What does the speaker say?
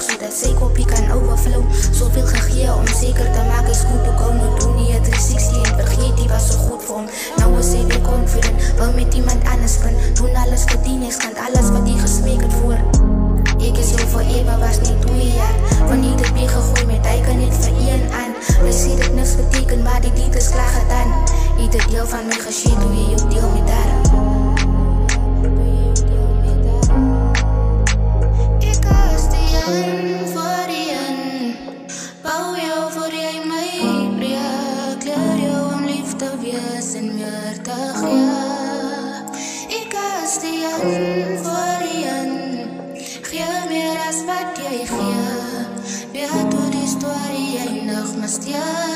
Zodat sy kopie kan overflow. Zoveel gegeven om zeker te maken is goed. Ook al nu doen niet 360 en vergeet die was zo goed voor hem. Nou is hij weer confident, wel met iemand anders kan doen alles wat die niks kan, alles wat die gesmeekt voor. Ik is heel voor even, was niet 2 jaar. Van niet het weer gegooid met hij kan niet voor één aan. We zien dat niks betekent, maar die lied is klaar gedaan. Ieder deel van mij geschiedt, doe je ook deel met haar. En meer dag, ja. Ik als die aan voor die aan. Geef meer als wat jij geeft. Ja, door die story, jij nog maar stil.